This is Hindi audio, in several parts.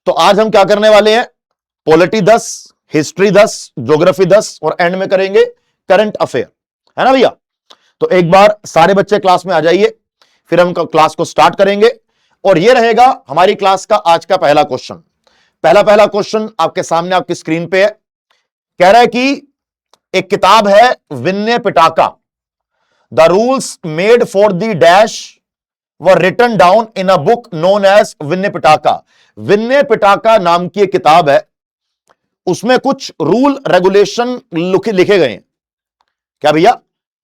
तो आज हम क्या करने वाले हैं, पॉलिटी 10, हिस्ट्री 10, ज्योग्राफी 10 और एंड में करेंगे करंट अफेयर, है ना भैया। तो एक बार सारे बच्चे क्लास में आ जाइए, फिर हम क्लास को स्टार्ट करेंगे। और ये रहेगा हमारी क्लास का आज का पहला क्वेश्चन। पहला क्वेश्चन आपके सामने आपकी स्क्रीन पे है। कह रहा है कि एक किताब है Vinaya Pitaka, the rules made for the dash were written down in a book known as Vinaya Pitaka. Vinaya Pitaka नाम की एक किताब है, उसमें कुछ रूल रेगुलेशन लिखे गए हैं। क्या भैया,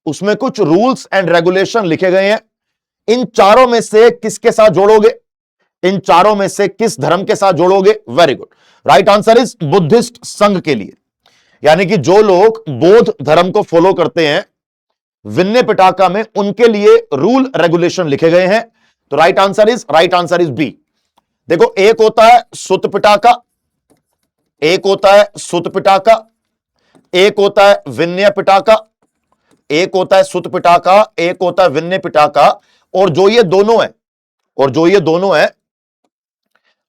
उसमें कुछ रूल्स एंड रेगुलेशन लिखे गए हैं। इन चारों में से किसके साथ जोड़ोगे, इन चारों में से किस धर्म के साथ जोड़ोगे? Very good, right answer is Buddhist Sangha के लिए, यानी कि जो लोग बौद्ध धर्म को फॉलो करते हैं, विनय पिटाका में उनके लिए रूल रेगुलेशन लिखे गए हैं। तो राइट आंसर इज बी। देखो, एक होता है सुत पिटाका, एक होता है सुत पिटाका, एक होता है विनय पिटाका, एक होता है सुत पिटाका, एक होता है विनय पिटाका। और जो ये दोनों है,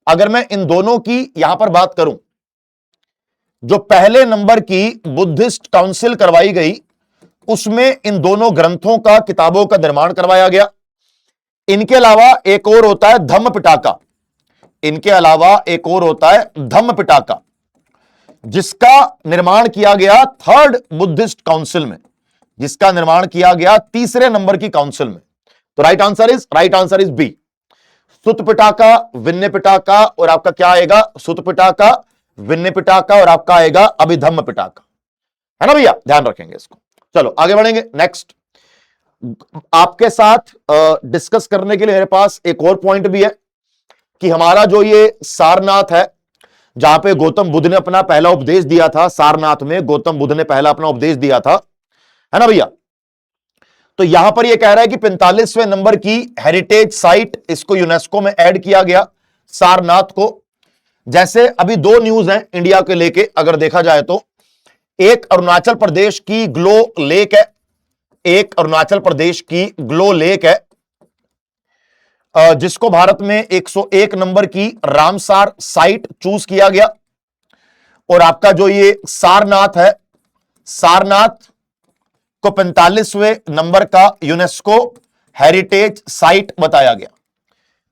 अगर मैं इन दोनों की यहां पर बात करूं, जो पहले नंबर की बुद्धिस्ट काउंसिल करवाई गई, उसमें इन दोनों ग्रंथों का, किताबों का निर्माण करवाया गया। इनके अलावा एक और होता है धम्म पिटाका, इनके अलावा एक और होता है धम्म पिटाका, जिसका निर्माण किया गया थर्ड बुद्धिस्ट काउंसिल में, जिसका निर्माण किया गया तीसरे नंबर की काउंसिल में। तो राइट आंसर इज बी, सुत पिटाका, विनय पिटाका और आपका क्या आएगा, सुत पिटाका, विनय पिटाका और आपका आएगा अभिधम्म पिटाका, है ना भैया, ध्यान रखेंगे इसको। चलो आगे बढ़ेंगे। नेक्स्ट आपके साथ डिस्कस करने के लिए मेरे पास एक और पॉइंट भी है कि हमारा जो ये सारनाथ है, जहां पे गौतम बुद्ध ने अपना पहला उपदेश दिया था, सारनाथ में गौतम बुद्ध ने पहला अपना उपदेश दिया था, है ना भैया। तो यहां पर यह कह रहा है कि 45वें नंबर की हेरिटेज साइट, इसको यूनेस्को में ऐड किया गया सारनाथ को। जैसे अभी दो न्यूज हैं इंडिया के लेके, अगर देखा जाए तो एक अरुणाचल प्रदेश की ग्लो लेक है, एक अरुणाचल प्रदेश की ग्लो लेक है, जिसको भारत में 101 नंबर की रामसार साइट चूज किया गया। और आपका जो ये सारनाथ है, सारनाथ को 45वें नंबर का यूनेस्को हेरिटेज साइट बताया गया,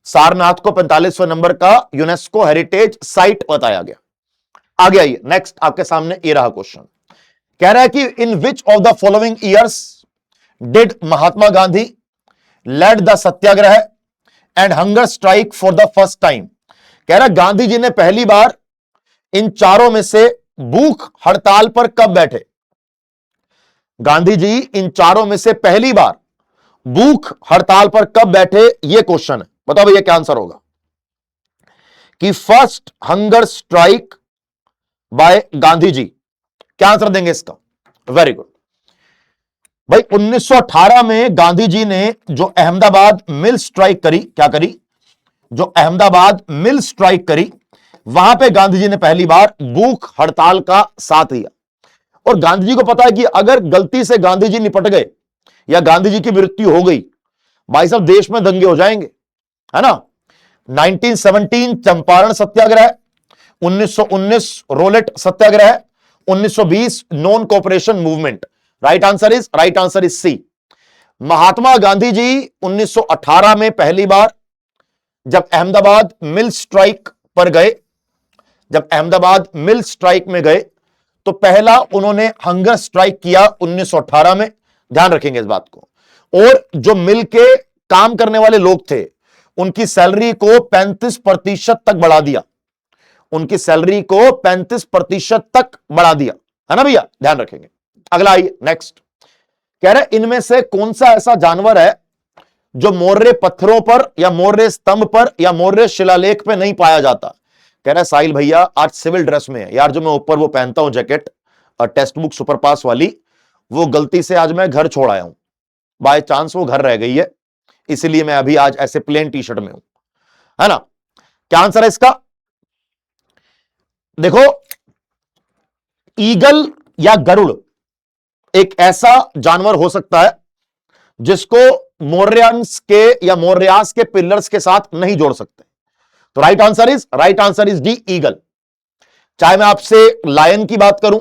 सारनाथ को 45वें नंबर का यूनेस्को हेरिटेज साइट बताया गया। आगे आइए, नेक्स्ट आपके सामने ये रहा क्वेश्चन। कह रहा है कि in which of the following years did Mahatma Gandhi led the Satyagraha and hunger strike for the first time. कह रहा है गांधी जी ने पहली बार इन चारों में से भूख हड़ताल पर कब बैठे? गांधी जी इन चारों में से पहली बार भूख हड़ताल पर कब बैठे, यह क्वेश्चन है। बताओ भैया क्या आंसर होगा कि first hunger strike by Gandhi ji, क्या आंसर देंगे इसका? वेरी गुड भाई, 1918 में गांधी जी ने जो अहमदाबाद मिल स्ट्राइक करी, क्या करी? जो अहमदाबाद मिल स्ट्राइक करी, वहां पे गांधी जी ने पहली बार भूख हड़ताल का साथ दिया। और गांधी जी को पता है कि अगर गलती से गांधी जी निपट गए या गांधी जी की मृत्यु हो गई, भाई साहब देश में दंगे हो जाएंगे, है ना। 1917 Champaran Satyagraha, 1919 Rowlatt Satyagraha, 1920 non cooperation movement. Right answer is C. Mahatma Gandhi ji 1918 में पहली बार जब अहमदाबाद मिल स्ट्राइक पर गए, जब अहमदाबाद मिल स्ट्राइक में गए, तो पहला उन्होंने हंगर स्ट्राइक किया 1918 में, ध्यान रखेंगे इस बात को। और जो मिल के काम करने वाले लोग थे, उनकी सैलरी को 35% तक बढ़ा दिया, उनकी सैलरी को 35% तक बढ़ा दिया, है ना भैया, ध्यान रखेंगे। अगला आइए, नेक्स्ट। कह रहे इनमें से कौन सा ऐसा जानवर है जो मोर्रे पत्थरों पर या मोर्रे स्तंभ पर या मोर्रे शिलालेख पे नहीं पाया जाता? कह रहा है साहिल भैया आज सिविल ड्रेस में है यार, जो मैं ऊपर वो पहनता हूं जैकेट और टेक्स्ट बुक सुपर पास वाली, वो गलती से आज मैं घर छोड़ आया हूं, बाय चांस वो घर रह गई है, इसलिए मैं अभी आज ऐसे प्लेन टी शर्ट में हूं, है ना। क्या आंसर है इसका? देखो, ईगल या गरुड़ एक ऐसा जानवर हो सकता है जिसको मौर्यंस के या मौर्यास के पिलर्स के साथ नहीं जोड़ सकते। तो right answer is D, eagle. चाहे मैं आपसे लायन की बात करूं,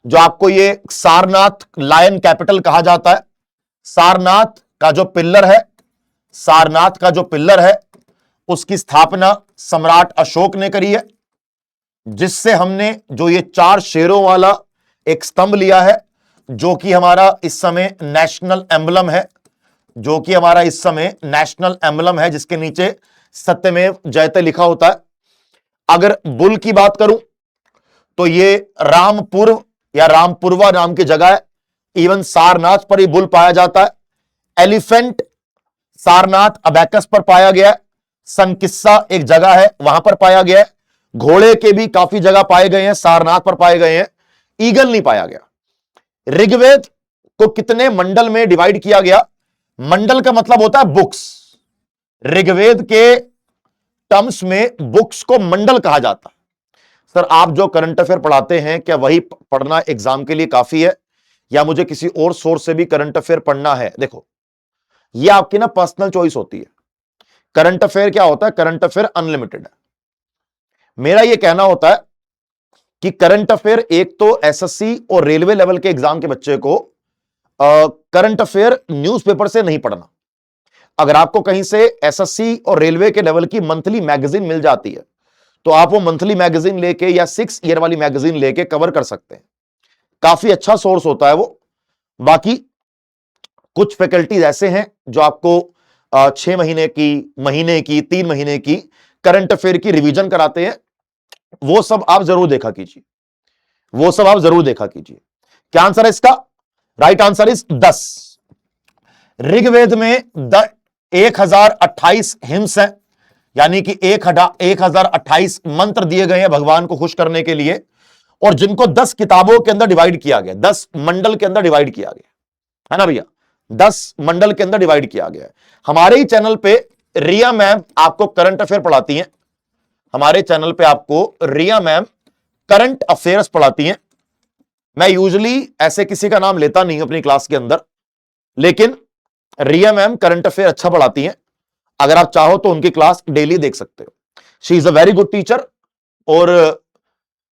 जो आपको ये सारनाथ लायन कैपिटल कहा जाता है, सारनाथ का जो पिल्लर है, सारनाथ का जो पिल्लर है उसकी स्थापना सम्राट अशोक ने करी है, जिससे हमने जो ये 4 शेरों वाला एक स्तंभ लिया है, जो कि हमारा इस समय नेशनल एम्बलम है, जो कि हमारा इस समय नेशनल एम्बलम है, जिसके नीचे सत्यमेव जयते लिखा होता है। अगर बुल की बात करूं तो ये रामपुर या रामपुरवा नाम की जगह है, इवन सारनाथ पर ही बुल पाया जाता है। एलिफेंट सारनाथ अबैकस पर पाया गया है, सनकिस्सा एक जगह है वहां पर पाया गया है, घोड़े के भी काफी जगह पाए गए हैं, सारनाथ पर पाए गए हैं, ईगल नहीं पाया गया। ऋग्वेद को कितने मंडल में डिवाइड किया गया? मंडल का मतलब होता है बुक्स, ऋग्वेद के टर्म्स में बुक्स को मंडल कहा जाता है। सर आप जो करंट अफेयर पढ़ाते हैं क्या वही पढ़ना एग्जाम के लिए काफी है, या मुझे किसी और सोर्स से भी करंट अफेयर पढ़ना है? देखो ये आपकी ना पर्सनल चॉइस होती है। करंट अफेयर क्या होता है? करंट अफेयर अनलिमिटेड है। मेरा यह कहना होता है कि करंट अफेयर एक तो एसएससी और रेलवे लेवल के एग्जाम के बच्चे को करंट अफेयर न्यूज़पेपर से नहीं पढ़ना। अगर आपको कहीं से एसएससी और रेलवे के लेवल की मंथली मैगजीन मिल जाती है तो आप वो मंथली मैगजीन लेके या 6 ईयर वाली मैगजीन लेके कवर कर सकते हैं, काफी अच्छा सोर्स होता है वो। बाकी कुछ फैकल्टीज ऐसे हैं जो आपको 6 महीने की 3 महीने की करंट अफेयर की रिवीजन कराते हैं, वो सब आप जरूर देखा कीजिए, वो सब आप जरूर देखा कीजिए। क्या आंसर है इसका? Right answer is 10। ऋग्वेद में 1028 हिम्स हैं, यानी कि 1028 मंत्र दिए गए हैं भगवान को खुश करने के लिए, और जिनको 10 किताबों के अंदर डिवाइड किया गया, 10 मंडल के अंदर डिवाइड किया गया है ना भैया, 10 मंडल के अंदर डिवाइड किया गया है। हमारे ही चैनल पे रिया मैम आपको करंट अफेयर पढ़ाती हैं, हमारे चैनल पे आपको रिया मैम करंट अफेयर्स पढ़ाती हैं। मैं यूजुअली ऐसे किसी का नाम लेता नहीं अपनी क्लास के अंदर, लेकिन रिया मैम करंट अफेयर अच्छा पढ़ाती हैं। अगर आप चाहो तो उनकी क्लास डेली देख सकते हो। She is a very good teacher, और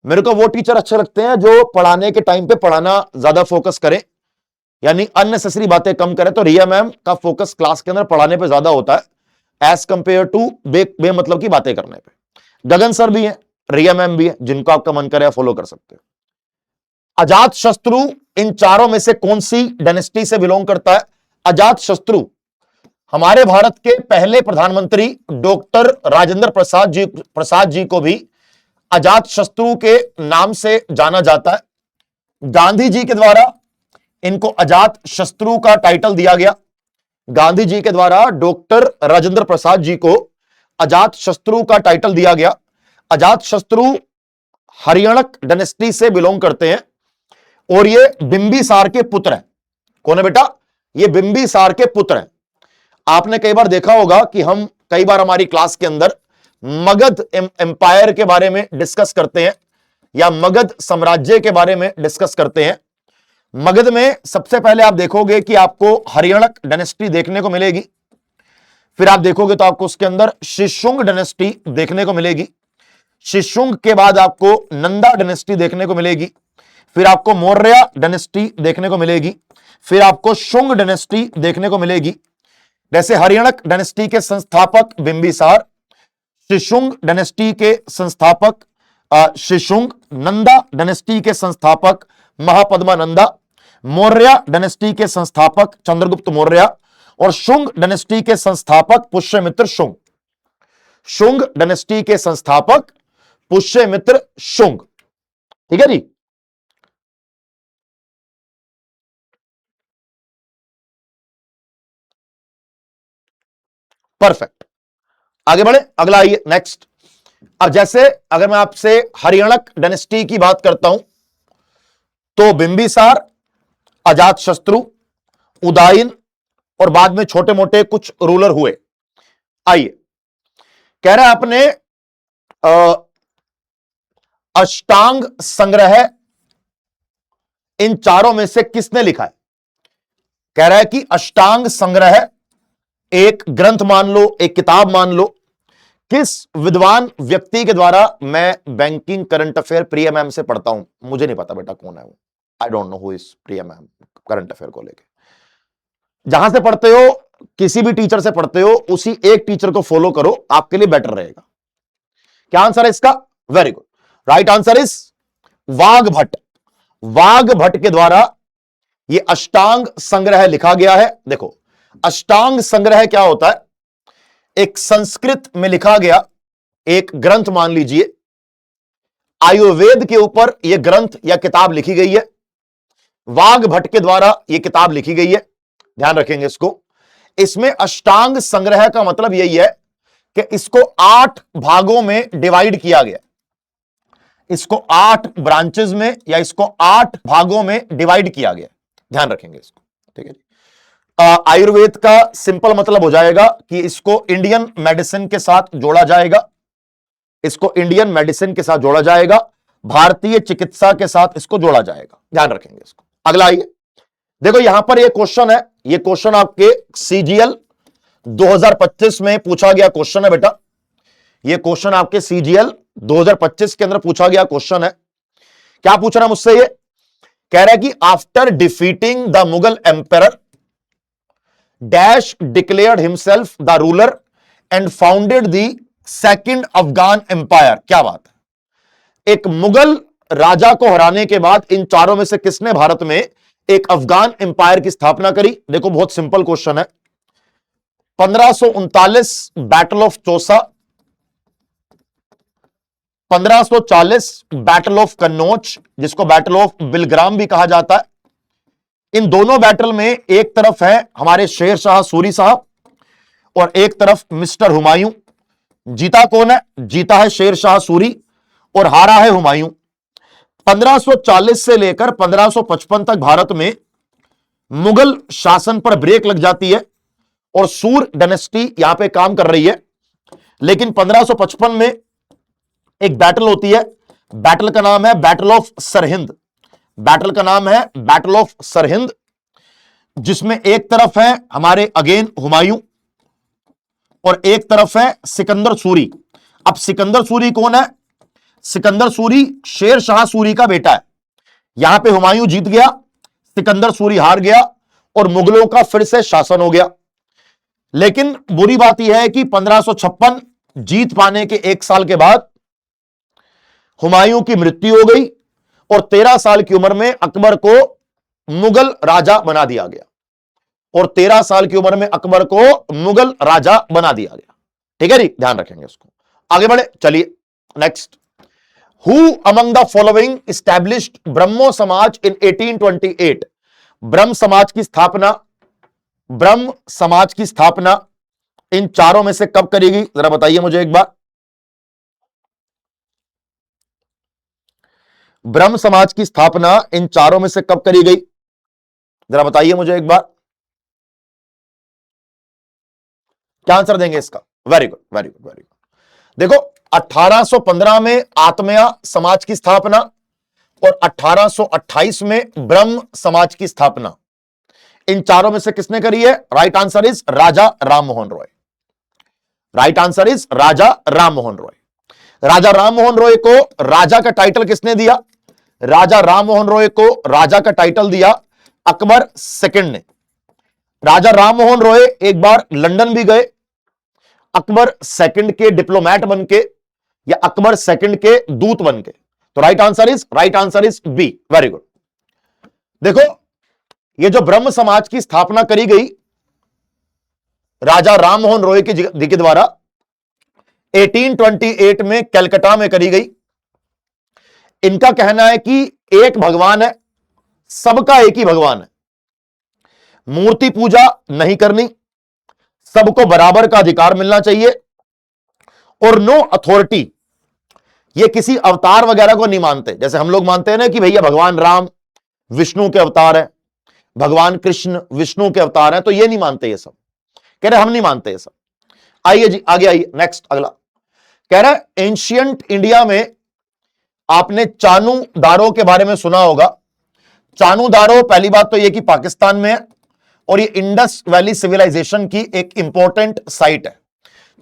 मेरे को वो टीचर अच्छे लगते हैं जो पढ़ाने के टाइम पे पढ़ाना ज्यादा फोकस करें, यानी अननेसेसरी बातें कम करें। तो रिया मैम का फोकस क्लास के अंदर पढ़ाने पे ज्यादा होता है एज कंपेयर टू बेमतलब की बातें करने पे। गगन सर भी हैं, रिया मैम भी है, जिनको आपका मन करे फॉलो कर सकते हो। अजात शत्रु इन चारों में से कौन सी डायनेस्टी से बिलोंग करता है? अजात शत्रु हमारे भारत के पहले प्रधानमंत्री डॉक्टर राजेंद्र प्रसाद जी को भी अजात शत्रु के नाम से जाना जाता है। गांधी जी के द्वारा इनको अजात शत्रु का टाइटल दिया गया। गांधी जी के द्वारा डॉक्टर राजेंद्र प्रसाद जी को अजात शत्रु का टाइटल दिया गया। अजात शत्रु हरियाणक डायनेस्टी से बिलोंग करते हैं, और ये बिंबिसार के पुत्र हैं। कौन है बेटा? ये बिंबिसार के पुत्र हैं। आपने कई बार देखा होगा कि हम कई बार हमारी क्लास के अंदर मगध एम्पायर के बारे में डिस्कस करते हैं, या मगध साम्राज्य के बारे में डिस्कस करते हैं। मगध में सबसे पहले आप देखोगे कि आपको हरियाणक डायनेस्टी देखने को मिलेगी, फिर आप देखोगे तो आपको उसके अंदर शिशुंग डायनेस्टी देखने को मिलेगी। शिशुंग के बाद आपको नंदा डायनेस्टी देखने को मिलेगी, फिर आपको मौर्य डायनेस्टी देखने को मिलेगी, फिर आपको शुंग डायनेस्टी देखने को मिलेगी। जैसे हरियाणक डायनेस्टी के संस्थापक बिंबिसार, शिशुंग डायनेस्टी के संस्थापक शिशुंग, नंदा डायनेस्टी के संस्थापक महापद्मानंदा, मौर्य डायनेस्टी के संस्थापक चंद्रगुप्त मौर्य, और शुंग डायनेस्टी के संस्थापक पुष्यमित्र शुंग। शुंग डायनेस्टी के संस्थापक पुष्यमित्र शुंग। ठीक है जी। परफेक्ट, आगे बढ़े, अगला आइए नेक्स्ट। अब जैसे अगर मैं आपसे हरियाणक डायनेस्टी की बात करता हूं तो बिंबिसार, अजातशत्रु, उदयन, और बाद में छोटे मोटे कुछ रूलर हुए। आइए, कह रहा है आपने अष्टांग संग्रह इन चारों में से किसने लिखा है? कह रहा है कि अष्टांग संग्रह एक ग्रंथ मान लो, एक किताब मान लो, किस विद्वान व्यक्ति के द्वारा मैं बैंकिंग करंट अफेयर प्रिया मैम से पढ़ता हूं? मुझे नहीं पता बेटा कौन है वो, I don't know who is Priya ma'am current affair को लेके। जहां से पढ़ते हो, किसी भी टीचर से पढ़ते हो, उसी एक टीचर को फॉलो करो, आपके लिए बेटर रहेगा। क्या आंसर है इसका? Very good, right answer is Vagh Bhatt. Vagh Bhatt के द्वारा यह अष्टांग संग्रह लिखा गया है। देखो, अष्टांग संग्रह क्या होता है? एक संस्कृत में लिखा गया एक ग्रंथ मान लीजिए, आयुर्वेद के ऊपर यह ग्रंथ या किताब लिखी गई है। वाघ भट्ट के द्वारा यह किताब लिखी गई है, ध्यान रखेंगे इसको। इसमें अष्टांग संग्रह का मतलब यही है कि इसको 8 भागों में डिवाइड किया गया, इसको 8 ब्रांचेस में या इसको 8 भागों में डिवाइड किया गया, ध्यान रखेंगे इसको, ठीक है जी। आयुर्वेद का सिंपल मतलब हो जाएगा कि इसको इंडियन मेडिसिन के साथ जोड़ा जाएगा, इसको इंडियन मेडिसिन के साथ जोड़ा जाएगा, भारतीय चिकित्सा के साथ इसको जोड़ा जाएगा, ध्यान रखेंगे इसको। अगला आइए, देखो यहां पर यह क्वेश्चन है, यह क्वेश्चन आपके सीजीएल 2025 में पूछा गया क्वेश्चन है बेटा। यह क्वेश्चन आपके सीजीएल 2025 के अंदर पूछा गया क्वेश्चन है। क्या पूछ रहा है मुझसे? ये कह रहा है कि after defeating the Mughal emperor dash declared himself the ruler and founded the second Afghan empire. क्या बात है, एक मुगल राजा को हराने के बाद इन चारों में से किसने भारत में एक अफगान एम्पायर की स्थापना करी? देखो बहुत सिंपल क्वेश्चन है। 1539 battle of Chausa, 1540 battle of Kannauj, जिसको बैटल ऑफ बिलग्राम भी कहा जाता है। इन दोनों बैटल में एक तरफ है हमारे शेर शाह सूरी साहब और एक तरफ मिस्टर हुमायूं। जीता कौन है? जीता है शेर शाह सूरी और हारा है हुमायूं। 1540 से लेकर 1555 तक भारत में मुगल शासन पर ब्रेक लग जाती है और सूर डायनेस्टी यहां पे काम कर रही है। लेकिन 1555 में एक बैटल होती है, बैटल का नाम है बैटल ऑफ सरहिंद। बैटल का नाम है बैटल ऑफ सरहिंद, जिसमें एक तरफ है हमारे अगेन हुमायूं और एक तरफ है सिकंदर सूरी। अब सिकंदर सूरी कौन है? सिकंदर सूरी शेर शाह सूरी का बेटा है। यहां पे हुमायूं जीत गया, सिकंदर सूरी हार गया और मुगलों का फिर से शासन हो गया। लेकिन बुरी बात यह है कि 1556 जीत पाने के 1 साल के बाद हुमायूं की मृत्यु हो गई और 13 साल की उम्र में अकबर को मुगल राजा बना दिया गया। और 13 साल की उम्र में अकबर को मुगल राजा बना दिया गया, ठीक है जी, ध्यान रखेंगे इसको। आगे बढ़े, चलिए next. Who among the following established Brahmo Samaj in 1828? ब्रह्म समाज की स्थापना, ब्रह्म समाज की स्थापना इन चारों में से कब करी गई? जरा बताइए मुझे एक बार। ब्रह्म समाज की स्थापना इन चारों में से कब करी गई? जरा बताइए मुझे एक बार, क्या आंसर देंगे इसका? Very good, very good, very good. देखो 1815 में आत्मया समाज की स्थापना और 1828 में ब्रह्म समाज की स्थापना। इन चारों में से किसने करी है? Right answer is Raja Rammohan Roy. Right answer is Raja Rammohan Roy. Raja Rammohan Roy को राजा का टाइटल किसने दिया? राजा राममोहन रॉय को राजा का टाइटल दिया अकबर सेकंड ने। राजा राममोहन रॉय एक बार लंदन भी गए अकबर सेकंड के डिप्लोमैट बनके या अकबर सेकंड के दूत बनके। तो right answer is B, very good. देखो ये जो ब्रह्म समाज की स्थापना करी गई राजा राममोहन रॉय के द्वारा 1828 में कलकत्ता में करी गई। इनका कहना है कि एक भगवान है, सबका एक ही भगवान है, मूर्ति पूजा नहीं करनी, सबको बराबर का अधिकार मिलना चाहिए और नो अथॉरिटी। ये किसी अवतार वगैरह को नहीं मानते, जैसे हम लोग मानते हैं ना कि भैया भगवान राम विष्णु के अवतार है, भगवान कृष्ण विष्णु के अवतार हैं, तो ये नहीं मानते ये सब। कह रहे हम नहीं मानते ये सब। आइए जी आगे आइए, नेक्स्ट अगला कह रहा है एंशियंट इंडिया में आपने चानुदारो के बारे में सुना होगा। चानुदारो पहली बात तो यह कि पाकिस्तान में है और ये इंडस वैली सिविलाइजेशन की एक इंपॉर्टेंट साइट है।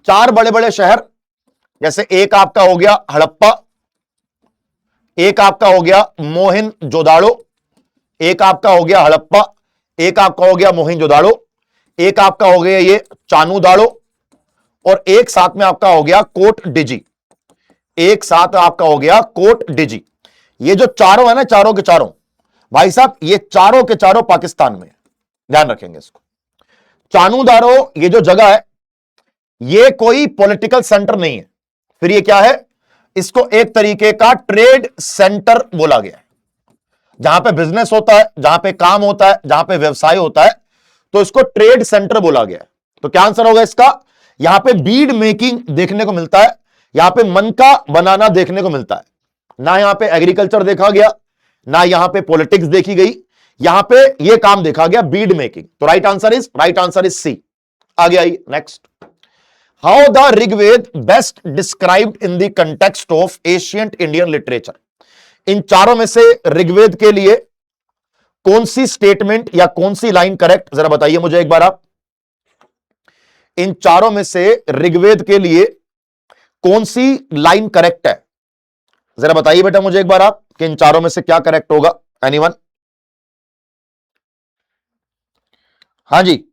4 बड़े बड़े शहर जैसे एक आपका हो गया हड़प्पा, एक आपका हो गया मोहिनजोदाड़ो, एक आपका हो गया हड़प्पा, एक आपका हो गया मोहिनजोदाड़ो, एक आपका हो गया ये चानूदाड़ो, और एक साथ में आपका हो गया कोट डिजी, एक साथ आपका हो गया कोट डिजी। ये जो चारों है ना, चारों के चारों भाई साहब, ये चारों के चारों पाकिस्तान में, ध्यान रखेंगे इसको। चानूदारो ये जो जगह है, ये कोई पॉलिटिकल सेंटर नहीं है, फिर ये क्या है, इसको एक तरीके का ट्रेड सेंटर बोला गया है, जहां पे बिजनेस होता है, जहां पे काम होता है, जहां पे व्यवसाय होता है, तो इसको ट्रेड सेंटर बोला गया है। तो क्या आंसर होगा इसका, यहां पे बीड मेकिंग देखने को मिलता है, यहां पे मन का बनाना देखने को मिलता है, ना यहां पे एग्रीकल्चर देखा गया, ना यहां पे पॉलिटिक्स देखी गई, यहां पे ये काम देखा गया बीड मेकिंग। तो राइट आंसर इज सी। आगे आइए next. How the Rigveda best described in the context of ancient Indian literature. इन चारों में से ऋग्वेद के लिए कौन सी स्टेटमेंट या कौन सी लाइन करेक्ट, जरा बताइए मुझे एक बार आप। इन चारों में से ऋग्वेद के लिए कौन सी लाइन करेक्ट है, जरा बताइए बेटा मुझे एक बार आप, कि इन चारों में से क्या करेक्ट होगा। एनीवन? हाँ जी,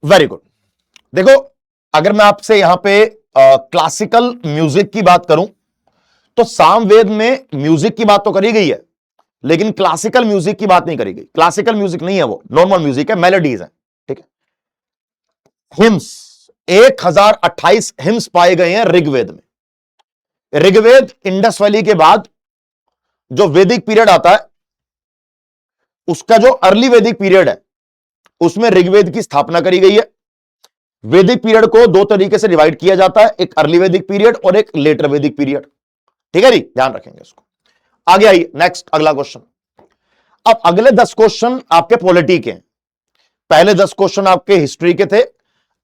वेरी गुड। देखो, अगर मैं आपसे यहां पे क्लासिकल म्यूजिक की बात करूं, तो सामवेद में म्यूजिक की बात तो करी गई है, लेकिन क्लासिकल म्यूजिक की बात नहीं करी गई। क्लासिकल म्यूजिक नहीं है, वो नॉर्मल म्यूजिक है, मेलोडीज है, ठीक है। हिम्स 1028 हिम्स पाए गए हैं ऋग्वेद में। ऋग्वेद इंडस वैली के बाद जो वैदिक पीरियड आता है, उसका जो अर्ली वैदिक पीरियड है, उसमें ऋग्वेद की स्थापना करी गई है। वैदिक पीरियड को दो तरीके से डिवाइड किया जाता है, एक अर्ली वैदिक पीरियड और एक लेटर वैदिक पीरियड, ठीक है जी, ध्यान रखेंगे इसको। आगे आइए नेक्स्ट, अगला क्वेश्चन। अब अगले 10 क्वेश्चन आपके पॉलिटी के हैं। पहले 10 क्वेश्चन आपके हिस्ट्री के थे,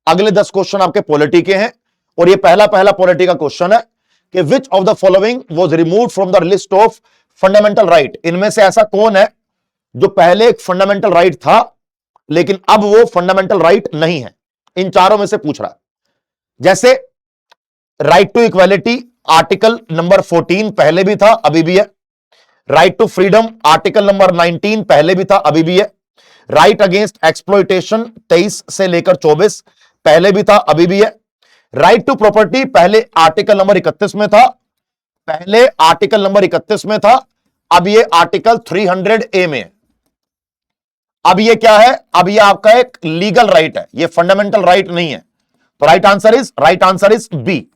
अगले 10 क्वेश्चन आपके पॉलिटी के हैं। और ये पहला पॉलिटी का क्वेश्चन है कि विच of the following was removed from the list of fundamental right. इनमें से ऐसा कौन है जो पहले एक फंडामेंटल राइट था, लेकिन अब वो फंडामेंटल राइट नहीं है। इन चारों में से पूछ रहा है। जैसे right to equality, article number 14 पहले भी था, अभी भी है। Right to freedom, article number 19 पहले भी था, अभी भी है। राइट अगेंस्ट एक्सप्लॉइटेशन 23 से लेकर 24 पहले भी था, अभी भी है। राइट टू प्रॉपर्टी पहले आर्टिकल नंबर 31 में था, पहले आर्टिकल नंबर 31 में था, अब ये आर्टिकल 300A में है। अब ये क्या है, अब ये आपका एक लीगल राइट है, ये फंडामेंटल राइट नहीं है। तो राइट आंसर इज बी।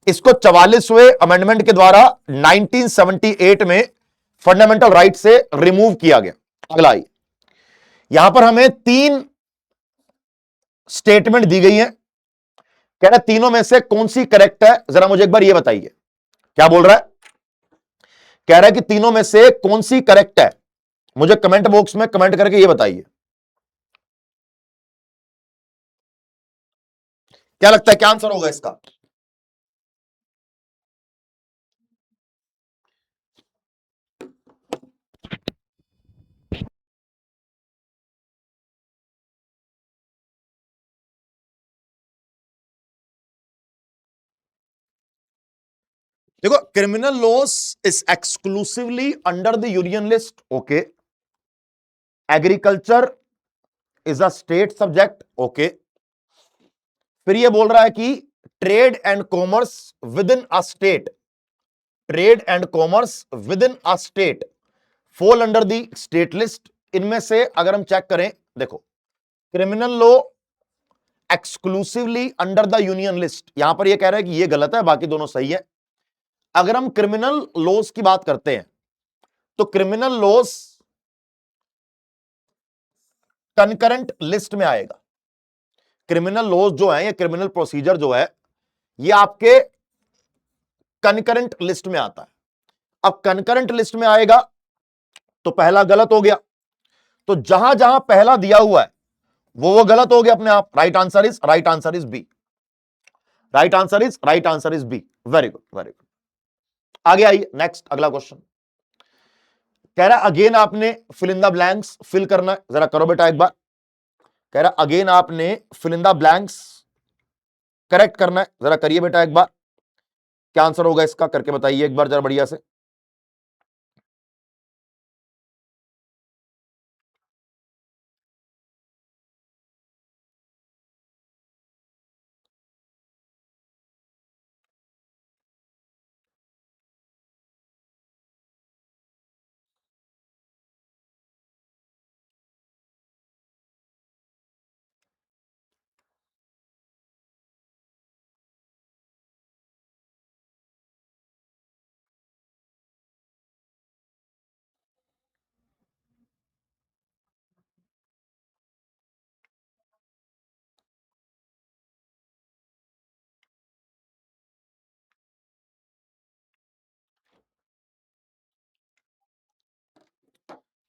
इसको 44वें अमेंडमेंट के द्वारा 1978 में फंडामेंटल राइट से रिमूव किया गया। अगला आइए, यहां पर हमें 3 स्टेटमेंट दी गई है। कह रहा है तीनों में से कौन सी करेक्ट है, जरा मुझे एक बार ये बताइए। क्या बोल रहा है, कह रहा है कि तीनों में से कौन सी करेक्ट है, मुझे कमेंट बॉक्स में कमेंट करके ये बताइए। क्या लगता है क्या आंसर होगा इसका। देखो, criminal loss is exclusively under the union list, okay. Agriculture is a state subject, okay. फिर ये बोल रहा है कि trade and commerce with in a state, trade and commerce with in a state fall under the state list. इनमें से अगर हम चेक करें, देखो, criminal law exclusively under the union list, यहां पर ये कह रहा है कि ये गलत है, बाकी दोनों सही है। अगर हम क्रिमिनल लॉस की बात करते हैं, तो क्रिमिनल लॉस कंकरेंट लिस्ट में आएगा। क्रिमिनल लॉस जो है, ये क्रिमिनल प्रोसीजर जो है, ये आपके कंकरेंट लिस्ट में आता है। अब कंकरेंट लिस्ट में आएगा तो पहला गलत हो गया। तो जहां जहां पहला दिया हुआ है वो गलत हो गया अपने आप। Right answer is B. Right answer is B. Very good, very good. आगे आइए, नेक्स्ट अगला क्वेश्चन कह रहा है अगेन आपने fill in the blanks fill करना है, जरा करो बेटा एक बार। कह रहा अगेन आपने fill in the blanks correct करना है, जरा करिए बेटा एक बार। क्या आंसर होगा इसका, करके बताइए एक बार जरा बढ़िया से।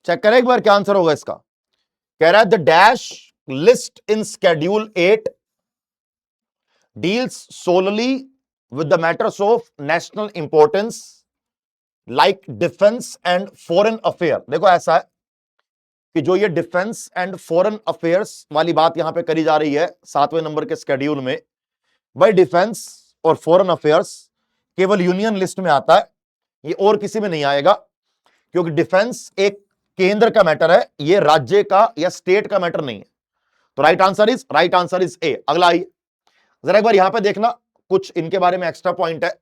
चेक करें एक बार क्या आंसर होगा इसका। कह रहा है the dash list in schedule 8 deals solely with the matters of national importance like defence and foreign affair. देखो ऐसा है कि जो ये डिफेंस एंड फॉरेन अफेयर्स वाली बात यहां पे करी जा रही है 7वें नंबर के स्केड्यूल में, भाई डिफेंस और फॉरेन अफेयर्स केवल यूनियन लिस्ट में आता है, ये और किसी में नहीं आएगा, क्योंकि डिफेंस एक केंद्र का मैटर है, ये राज्य का या स्टेट का मैटर नहीं है। तो राइट आंसर इज ए। अगला आइए, जरा एक बार यहां पे देखना, कुछ इनके बारे में एक्स्ट्रा पॉइंट है।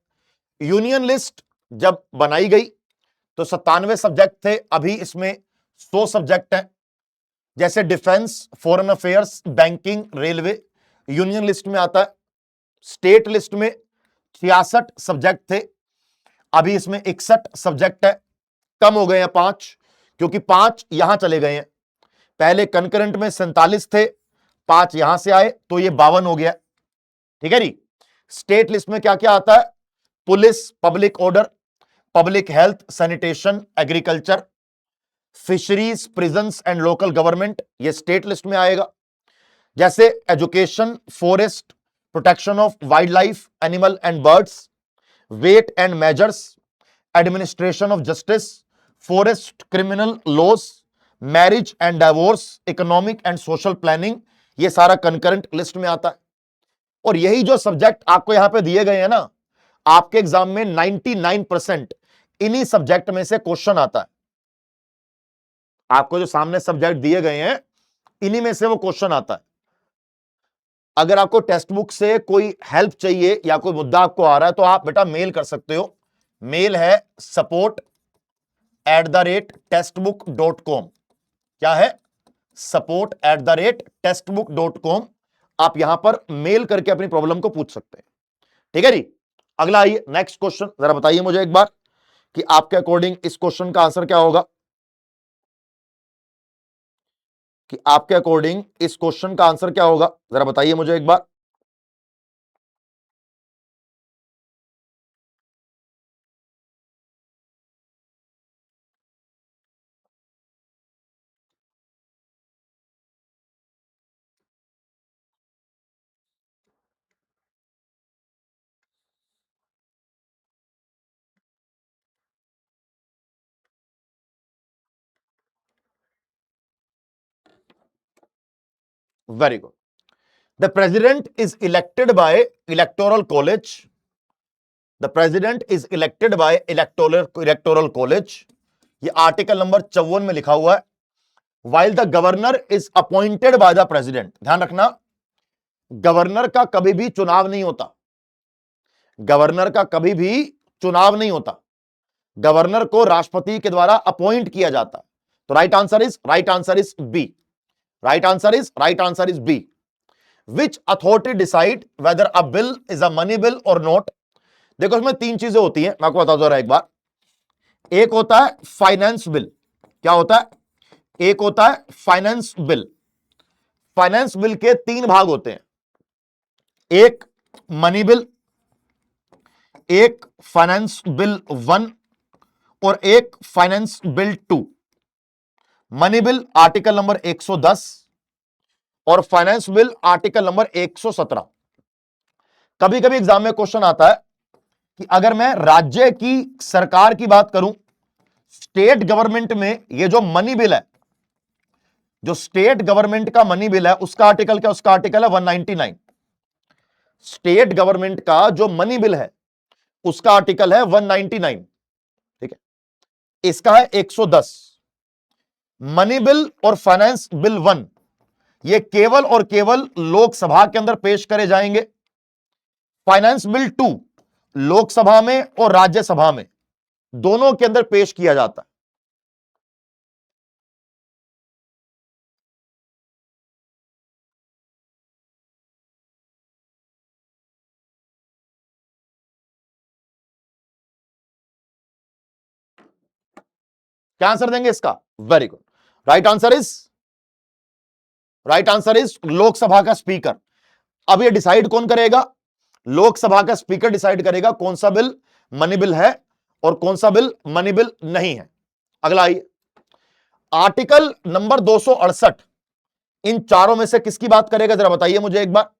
यूनियन लिस्ट जब बनाई गई तो 97 सब्जेक्ट थे, अभी इसमें 100 सब्जेक्ट हैं। जैसे defence, foreign affairs, banking, railway union list में आता है। स्टेट लिस्ट में 66 सब्जेक्ट थे, अभी इसमें 61 सब्जेक्ट है, कम हो गए हैं 5, क्योंकि 5 यहां चले गए हैं। पहले कंकरेंट में 47 थे, 5 यहां से आए तो ये 52 हो गया। ठीक है जी। स्टेट लिस्ट में क्या क्या आता है, police, public order, public health, sanitation, agriculture, fisheries, prisons and local government, ये स्टेट लिस्ट में आएगा। जैसे education, forest, protection of wild life, animal and birds, weight and measures, administration of justice, forest criminal laws, marriage and divorce, economic and social planning, ये सारा कंकरेंट लिस्ट में आता है। और यही जो सब्जेक्ट आपको यहां पे दिए गए हैं ना, आपके एग्जाम में 99% इन्हीं सब्जेक्ट में से क्वेश्चन आता है। आपको जो सामने सब्जेक्ट दिए गए हैं, इन्हीं में से वो क्वेश्चन आता है। अगर आपको टेक्स्ट बुक से कोई हेल्प चाहिए या कोई मुद्दा आपको आ रहा है तो आप बेटा मेल कर सकते हो। मेल है support@textbook.com। क्या है? support@textbook.com। आप यहां पर मेल करके अपनी प्रॉब्लम को पूछ सकते हैं। ठीक है जी। अगला आइए, नेक्स्ट क्वेश्चन, जरा बताइए मुझे एक बार कि आपके अकॉर्डिंग इस क्वेश्चन का आंसर क्या होगा। कि आपके अकॉर्डिंग इस क्वेश्चन का आंसर क्या होगा, जरा बताइए मुझे एक बार। Very good. The president is elected by electoral college. The president is elected by electoral college, ये आर्टिकल नंबर 54 में लिखा हुआ है। While the governor is appointed by the president. ध्यान रखना, गवर्नर का कभी भी चुनाव नहीं होता। गवर्नर का कभी भी चुनाव नहीं होता, गवर्नर को राष्ट्रपति के द्वारा अपॉइंट किया जाता है। तो right answer is B. Right answer is B. Which authority decide whether a bill is a money bill और नॉट। देखो इसमें 3 चीजें होती हैं, मैं आपको बता दूं एक बार। एक होता है फाइनेंस बिल। क्या होता है? एक होता है फाइनेंस बिल। फाइनेंस बिल के 3 भाग होते हैं, एक मनी बिल, एक फाइनेंस बिल 1 और एक finance bill 2। Money bill article number 110 और फाइनेंस बिल आर्टिकल नंबर 117। कभी कभी एग्जाम में क्वेश्चन आता है कि अगर मैं राज्य की सरकार की बात करूं, स्टेट गवर्नमेंट में ये जो मनी बिल है, जो स्टेट गवर्नमेंट का मनी बिल है, उसका आर्टिकल क्या, उसका आर्टिकल है 199। स्टेट गवर्नमेंट का जो मनी बिल है उसका आर्टिकल है 199। ठीक है, इसका है 110। मनी बिल और फाइनेंस बिल 1 ये केवल और केवल लोकसभा के अंदर पेश करे जाएंगे। फाइनेंस बिल 2 लोकसभा में और राज्यसभा में दोनों के अंदर पेश किया जाता है। क्या आंसर देंगे इसका? Very good, right answer is, right answer is Lok Sabha का स्पीकर। अब ये डिसाइड कौन करेगा? लोकसभा का स्पीकर डिसाइड करेगा कौन सा बिल मनी बिल है और कौन सा बिल मनी बिल नहीं है। अगला आइए, आर्टिकल नंबर 268 इन चारों में से किसकी बात करेगा, जरा बताइए मुझे एक बार।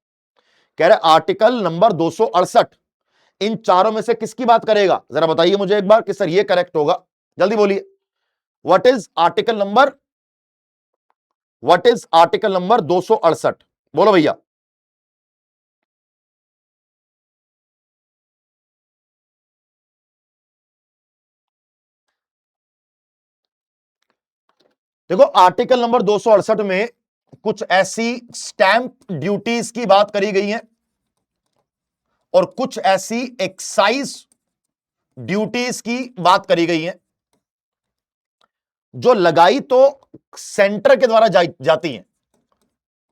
कह रहे आर्टिकल नंबर 268 इन चारों में से किसकी बात करेगा, जरा बताइए मुझे एक बार कि सर ये करेक्ट होगा। जल्दी बोलिए, what is article number, what is article number 268? बोलो भैया। देखो, आर्टिकल नंबर 268 में कुछ ऐसी स्टैंप ड्यूटीज की बात करी गई है और कुछ ऐसी एक्साइज ड्यूटीज की बात करी गई है जो लगाई तो सेंटर के द्वारा जाती हैं,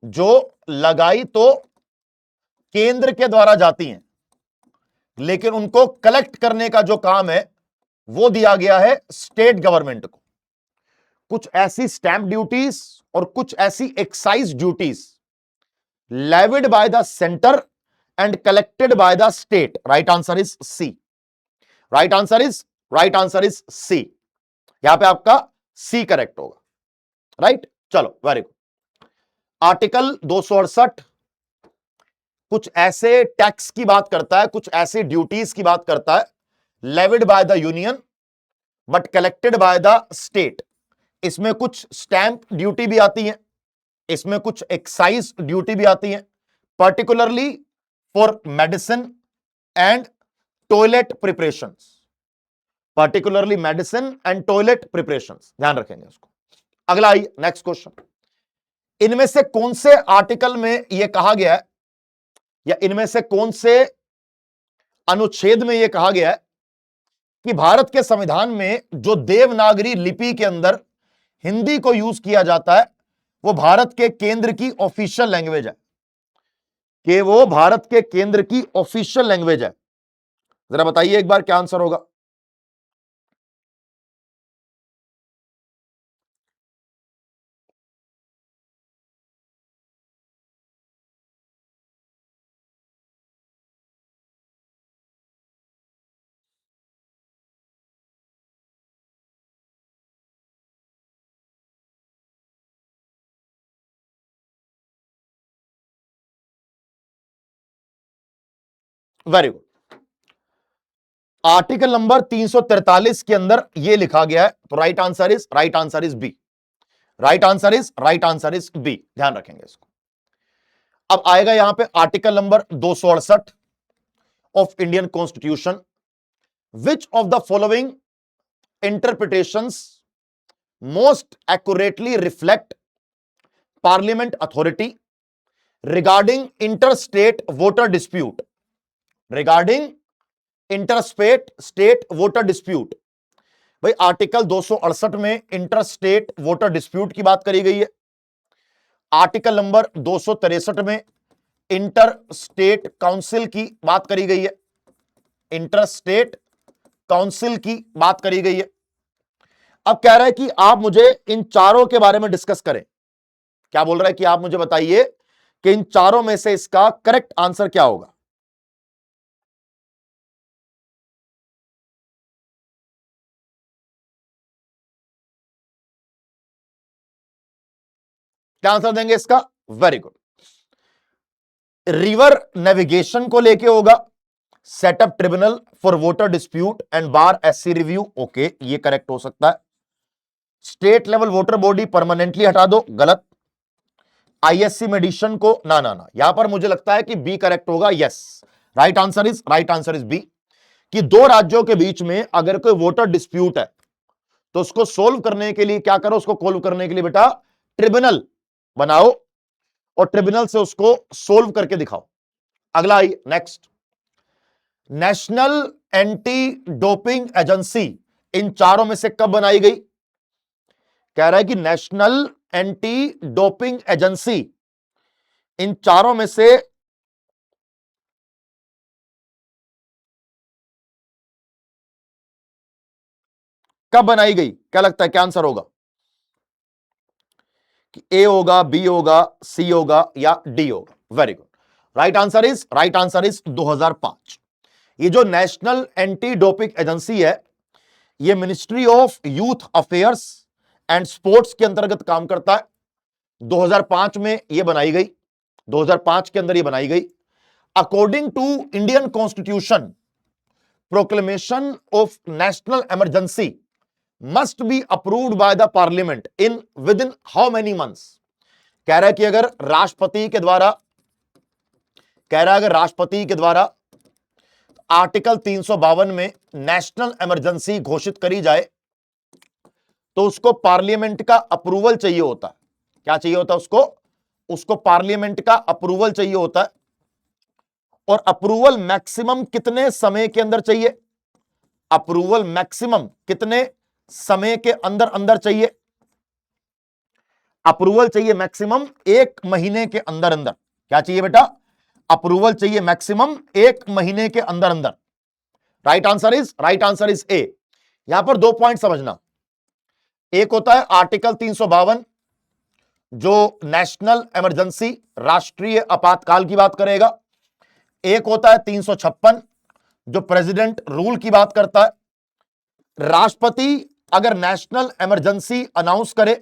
जो लगाई तो केंद्र के द्वारा जाती हैं, लेकिन उनको कलेक्ट करने का जो काम है वो दिया गया है स्टेट गवर्नमेंट को। कुछ ऐसी स्टैंप ड्यूटीज और कुछ ऐसी excise duties levied by the centre and collected by the state. Right answer is C, right answer is, right answer is C. यहां पे आपका सी करेक्ट होगा, राइट। चलो वेरी गुड। आर्टिकल 268 कुछ ऐसे टैक्स की बात करता है, कुछ ऐसी ड्यूटीज की बात करता है levied by the union but collected by the state. इसमें कुछ स्टैंप ड्यूटी भी आती है, इसमें कुछ एक्साइज ड्यूटी भी आती है, particularly for medicine and toilet preparations, particularly medicine and toilet preparations, ध्यान रखेंगे उसको। अगला आइए, नेक्स्ट क्वेश्चन। इनमें से कौन से आर्टिकल में यह कहा गया है या इनमें से कौन से अनुच्छेद में यह कहा गया है कि भारत के संविधान में जो देवनागरी लिपि के अंदर हिंदी को यूज किया जाता है वो भारत के केंद्र की ऑफिशियल लैंग्वेज है, कि वो भारत के केंद्र की ऑफिशियल लैंग्वेज है? जरा बताइए एक बार क्या आंसर होगा। Very good. आर्टिकल नंबर 343 के अंदर यह लिखा गया है, तो right answer is, right answer is B, right answer is, right answer is B. ध्यान रखेंगे इसको। अब आएगा यहां पे article number 268 of Indian constitution. Which of the following interpretations most accurately reflect parliament authority regarding interstate water dispute, regarding interstate state water dispute. भाई आर्टिकल 268 में इंटरस्टेट वोटर डिस्प्यूट की बात करी गई है। आर्टिकल नंबर 263 में इंटर स्टेट काउंसिल की बात करी गई है, इंटर स्टेट काउंसिल की बात करी गई है। अब कह रहा है कि आप मुझे इन चारों के बारे में डिस्कस करें। क्या बोल रहा है कि आप मुझे बताइए कि इन चारों में से इसका करेक्ट आंसर क्या होगा। क्या आंसर देंगे इसका? Very good. रिवर नेविगेशन को लेके होगा setup tribunal for voter dispute and bar SC review, okay ये करेक्ट हो सकता है। State level voter body permanently हटा दो, गलत। आईएससी मेडिशन को ना ना ना, यहां पर मुझे लगता है कि बी करेक्ट होगा, yes right answer is B, कि दो राज्यों के बीच में अगर कोई वोटर डिस्प्यूट है तो उसको सोल्व करने के लिए क्या करो, उसको सोल्व करने के लिए बेटा ट्रिब्यूनल बनाओ और ट्रिब्यूनल से उसको सोल्व करके दिखाओ। अगला आई next, national anti doping agency इन चारों में से कब बनाई गई? कह रहा है कि नेशनल एंटी डोपिंग एजेंसी इन चारों में से कब बनाई गई? क्या लगता है क्या आंसर होगा? कि ए होगा, बी होगा, सी होगा या डी होगा? Very good, right answer is 2005। ये जो नेशनल एंटी डोपिंग एजेंसी है ये ministry of youth affairs and sports के अंतर्गत काम करता है। 2005 में ये बनाई गई, 2005 के अंदर ये बनाई गई। According to Indian constitution, proclamation of national emergency must be approved by the parliament in within how many months? कह रहा है कि अगर राष्ट्रपति के द्वारा आर्टिकल 352 में नेशनल इमरजेंसी घोषित करी जाए तो उसको पार्लियामेंट का अप्रूवल चाहिए होता है। क्या चाहिए होता है उसको पार्लियामेंट का अप्रूवल चाहिए होता है। और अप्रूवल मैक्सिमम कितने समय के अंदर चाहिए? अप्रूवल मैक्सिमम कितने समय के अंदर चाहिए? अप्रूवल चाहिए मैक्सिमम 1 महीने के अंदर। क्या चाहिए बेटा? अप्रूवल चाहिए मैक्सिमम 1 महीने के अंदर। राइट आंसर इज ए। यहां पर 2 पॉइंट समझना। एक होता है आर्टिकल 352 जो नेशनल इमरजेंसी राष्ट्रीय आपातकाल की बात करेगा। एक होता है 356 जो प्रेसिडेंट रूल की बात करता है। राष्ट्रपति अगर नेशनल इमरजेंसी अनाउंस करे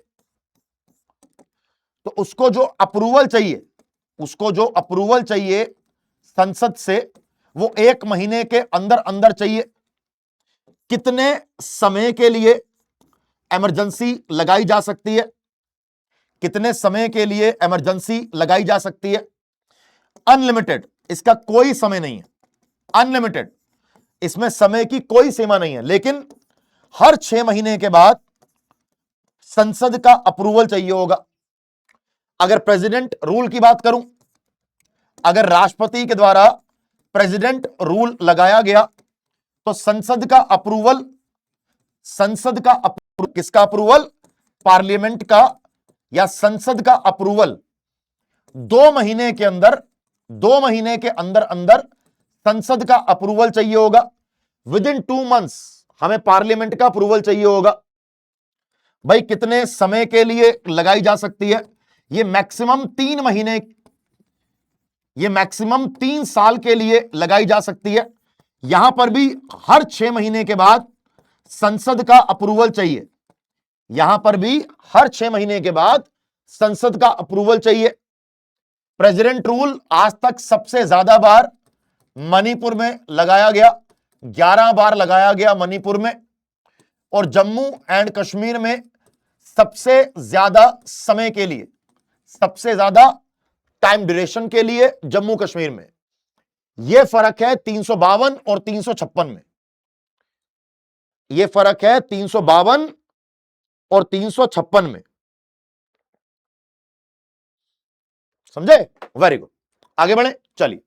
तो उसको जो अप्रूवल चाहिए संसद से वो 1 महीने के अंदर चाहिए। कितने समय के लिए इमरजेंसी लगाई जा सकती है? कितने समय के लिए इमरजेंसी लगाई जा सकती है? अनलिमिटेड, इसका कोई समय नहीं है। अनलिमिटेड, इसमें समय की कोई सीमा नहीं है, लेकिन हर 6 महीने के बाद संसद का अप्रूवल चाहिए होगा। अगर प्रेसिडेंट रूल की बात करूं, अगर राष्ट्रपति के द्वारा प्रेसिडेंट रूल लगाया गया तो संसद का अप्रूवल किसका अप्रूवल? पार्लियामेंट का या संसद का अप्रूवल 2 महीने के अंदर संसद का अप्रूवल चाहिए होगा। विद इन 2 मंथ्स हमें पार्लियामेंट का अप्रूवल चाहिए होगा। भाई कितने समय के लिए लगाई जा सकती है? ये मैक्सिमम 3 साल के लिए लगाई जा सकती है। यहां पर भी हर 6 महीने के बाद संसद का अप्रूवल चाहिए। यहां पर भी हर 6 महीने के बाद संसद का अप्रूवल चाहिए। प्रेसिडेंट रूल आज तक सबसे ज्यादा बार मणिपुर में लगाया गया, 11 बार लगाया गया मणिपुर में। और जम्मू एंड कश्मीर में सबसे ज्यादा समय के लिए, सबसे ज्यादा टाइम ड्यूरेशन के लिए जम्मू कश्मीर में। यह फर्क है 352 और 356 में। यह फर्क है 352 और 356 में, समझे? वेरी गुड, आगे बढ़े चलिए।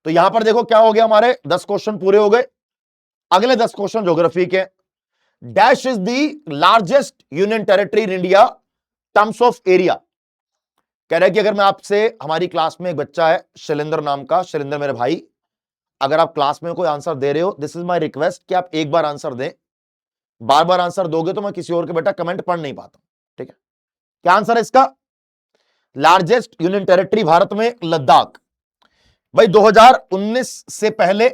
तो यहां पर देखो क्या हो गया, हमारे 10 क्वेश्चन पूरे हो गए। अगले 10 क्वेश्चन ज्योग्राफी के। Dash is the largest union territory in India terms of area. कह रहा है कि अगर मैं आपसे, हमारी क्लास में एक बच्चा है शैलेंद्र नाम का, शैलेंद्र मेरे भाई, अगर आप क्लास में कोई आंसर दे रहे हो, दिस इज माय रिक्वेस्ट कि आप एक बार आंसर दें। बार बार आंसर दोगे तो मैं किसी और के बेटा कमेंट पढ़ नहीं पाता, ठीक है? क्या आंसर है इसका? लार्जेस्ट यूनियन टेरिटरी भारत में लद्दाख। भाई 2019 से पहले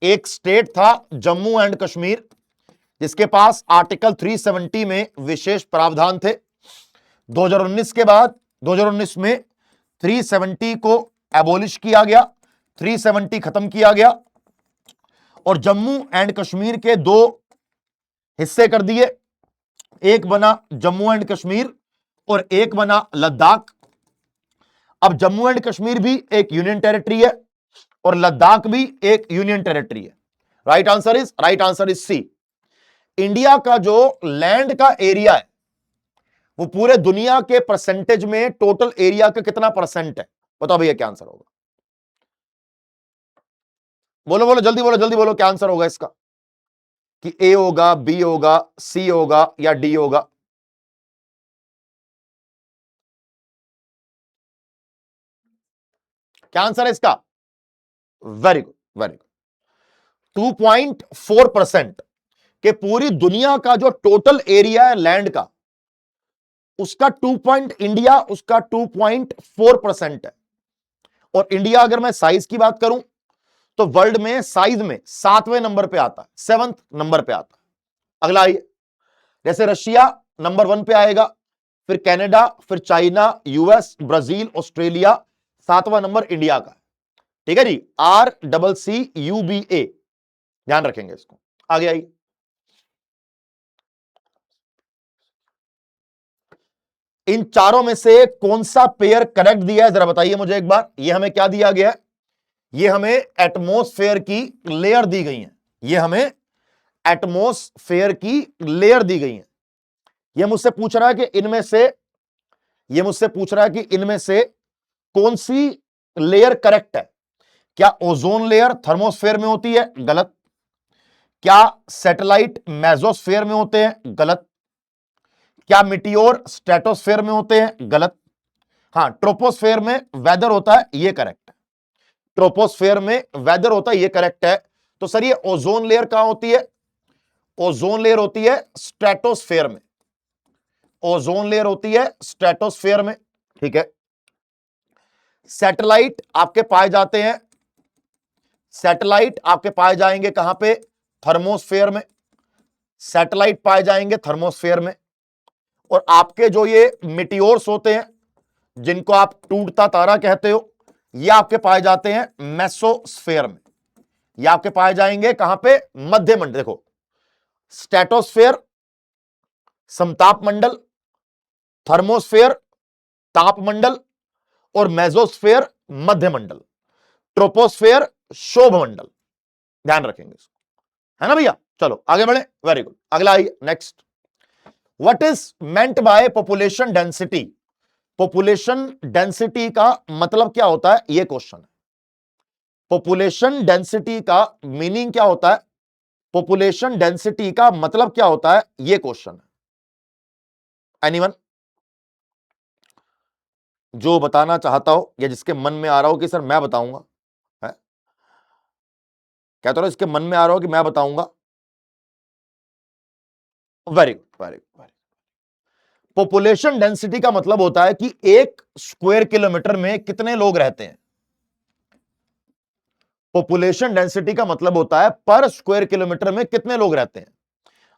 एक स्टेट था जम्मू एंड कश्मीर, जिसके पास आर्टिकल 370 में विशेष प्रावधान थे। 2019 के बाद 2019 में 370 को एबोलिश किया गया, 370 खत्म किया गया और जम्मू एंड कश्मीर के दो हिस्से कर दिए, एक बना जम्मू एंड कश्मीर और एक बना लद्दाख। अब जम्मू एंड कश्मीर भी एक यूनियन टेरिटरी है और लद्दाख भी एक यूनियन टेरिटरी है। Right answer is C. India का जो लैंड का एरिया है वो पूरे दुनिया के परसेंटेज में टोटल एरिया का कितना परसेंट है? बताओ भैया क्या आंसर होगा? बोलो बोलो जल्दी बोलो, जल्दी बोलो क्या आंसर होगा इसका, कि ए होगा, बी होगा, सी होगा या डी होगा? क्या आंसर है इसका? Very good, very good. 2.4% के पूरी दुनिया का जो टोटल एरिया है लैंड का, उसका इंडिया उसका 2.4% है। और इंडिया अगर मैं साइज की बात करूं तो वर्ल्ड में साइज में 7वें नंबर पे आता है, 7th नंबर पे आता है। अगला आइए, जैसे रशिया नंबर 1 पे आएगा, फिर कनाडा, फिर चाइना, यूएस, ब्राजील, ऑस्ट्रेलिया, 7वां नंबर इंडिया का है। ठीक है जी, RCCUBA, ध्यान रखेंगे इसको। आगे आइए, इन चारों में से कौन सा पेयर करेक्ट दिया है जरा बताइए मुझे एक बार। ये हमें क्या दिया गया है? ये हमें एटमॉस्फेयर की लेयर दी गई है, ये हमें एटमॉस्फेयर की लेयर दी गई है। ये मुझसे पूछ रहा है कि इनमें से, ये मुझसे पूछ रहा है कि इनमें से कौन सी लेयर करेक्ट है। क्या ओजोन लेयर थर्मोस्फेयर में होती है? गलत। क्या सैटेलाइट मेसोस्फेयर में होते हैं? गलत। क्या मिटियोर स्ट्रेटोस्फेयर में होते हैं? गलत। हां, ट्रोपोस्फेयर में वेदर होता है, ये करेक्ट है। ट्रोपोस्फेयर में वेदर होता है, ये करेक्ट है। तो सर ये ओजोन लेयर कहां होती है? ओजोन लेयर होती है स्ट्रेटोस्फेयर में, ओजोन लेयर होती है स्ट्रेटोस्फेयर में। ठीक है। सैटेलाइट आपके पाए जाते हैं, सैटेलाइट आपके पाए जाएंगे कहां पे? थर्मोस्फेयर में। सैटेलाइट पाए जाएंगे थर्मोस्फेयर में। और आपके जो ये मिटियोर्स होते हैं, जिनको आप टूटता तारा कहते हो, ये आपके पाए जाते हैं मेसोस्फेयर में। ये आपके पाए जाएंगे कहां पे? मध्य मंडल। देखो, स्ट्रेटोस्फेयर समताप मंडल, थर्मोस्फेयर तापमंडल और मेसोस्फेयर मध्य मंडल, ट्रोपोस्फेयर शोभ मंडल। ध्यान रखेंगे इसको, है ना भैया? चलो आगे बढ़े, वेरी गुड। अगला आइए, next. What is meant by population density? Population density का मतलब क्या होता है, यह क्वेश्चन है। पॉपुलेशन डेंसिटी का मीनिंग क्या होता है? पॉपुलेशन डेंसिटी का मतलब क्या होता है, यह क्वेश्चन है। एनीवन जो बताना चाहता हो या जिसके मन में आ रहा हो कि सर मैं बताऊंगा, है? कहता रहो इसके मन में आ रहा हो कि मैं बताऊंगा। Very good, very good, very. Population density का मतलब होता है कि एक स्क्वायर किलोमीटर में कितने लोग रहते हैं। पॉपुलेशन डेंसिटी का मतलब होता है पर स्क्वायर किलोमीटर में कितने लोग रहते हैं।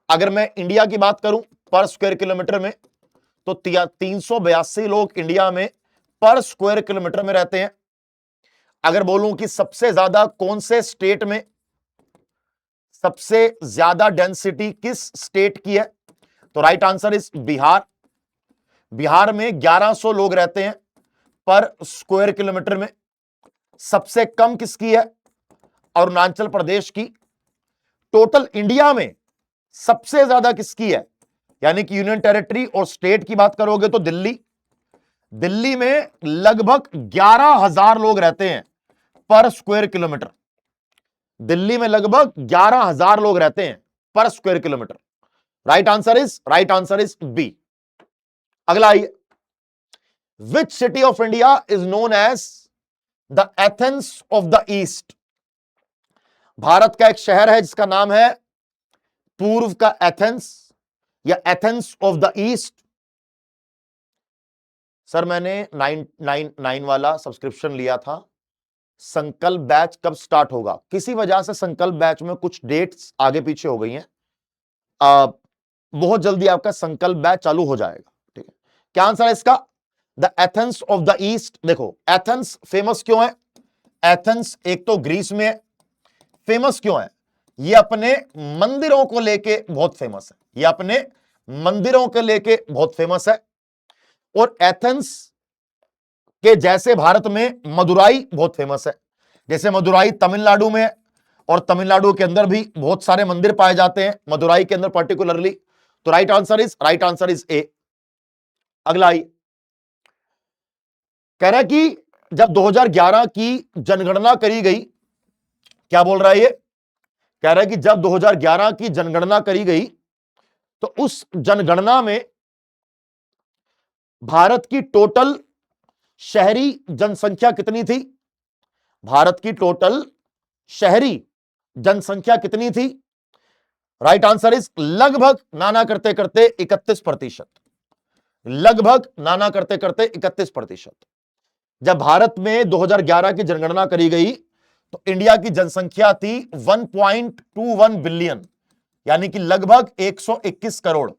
अगर मैं इंडिया की बात करूं पर स्क्वायर किलोमीटर में, तो 382 लोग इंडिया में पर स्क्वायर किलोमीटर में रहते हैं। अगर बोलूं कि सबसे ज्यादा कौन से स्टेट में सबसे ज्यादा डेंसिटी किस स्टेट की है, तो right answer is Bihar. Bihar में 1100 लोग रहते हैं पर स्क्वायर किलोमीटर में। सबसे कम किसकी है? अरुणाचल प्रदेश की। टोटल इंडिया में सबसे ज्यादा किसकी है, यानी कि यूनियन टेरिटरी और स्टेट की बात करोगे तो दिल्ली। दिल्ली में लगभग 11,000 लोग रहते हैं पर स्क्वायर किलोमीटर। दिल्ली में लगभग 11,000 लोग रहते हैं पर square kilometre. Right answer is B. अगला आइए, which city of India is known as the Athens of the East? Bharat का एक शहर है जिसका नाम है पूर्व का एथेंस या Athens of the east. Sir मैंने 999 वाला सब्सक्रिप्शन लिया था। संकल्प बैच कब स्टार्ट होगा? किसी वजह से संकल्प बैच में कुछ डेट्स आगे पीछे हो गई हैं। बहुत जल्दी आपका संकल्प बैच चालू हो जाएगा। ठीक है, क्या आंसर है इसका? The Athens of the east. देखो एथेंस फेमस क्यों है? एथेंस एक तो ग्रीस में है, फेमस क्यों है? ये अपने मंदिरों को लेके बहुत फेमस है, ये अपने मंदिरों के लेके बहुत फेमस है। और एथेंस के जैसे भारत में मदुराई बहुत फेमस है, जैसे मदुराई तमिलनाडु में है और तमिलनाडु के अंदर भी बहुत सारे मंदिर पाए जाते हैं, मदुराई के अंदर पर्टिकुलरली। तो राइट आंसर इज ए। अगला आई, कह रहा है कि जब 2011 की जनगणना करी गई, क्या बोल रहा है ये? कह रहा है कि जब 2011 की जनगणना करी गई तो उस जनगणना में भारत की टोटल शहरी जनसंख्या कितनी थी? भारत की टोटल शहरी जनसंख्या कितनी थी? राइट आंसर इज लगभग नाना करते करते 31%। लगभग नाना करते करते 31%। जब भारत में 2011 की जनगणना करी गई तो इंडिया की जनसंख्या थी 1.21 बिलियन, यानी कि लगभग 121 करोड़।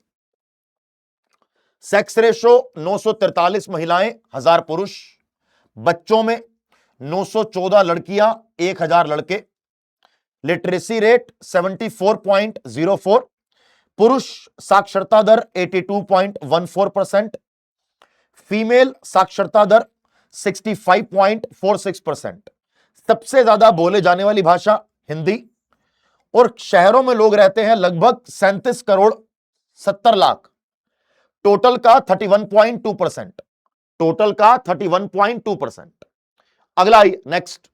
सेक्स रेशो 943 महिलाएं 1000 पुरुष। बच्चों में 914 लड़कियां 1000 लड़के। Literacy rate 74.04। पुरुष साक्षरता दर 82.14%। फीमेल साक्षरता दर 65.46%। सबसे ज्यादा बोले जाने वाली भाषा हिंदी। और शहरों में लोग रहते हैं लगभग 37 करोड़ 70 लाख। टोटल का 31.2%। टोटल का 31.2%। अगला नेक्स्ट,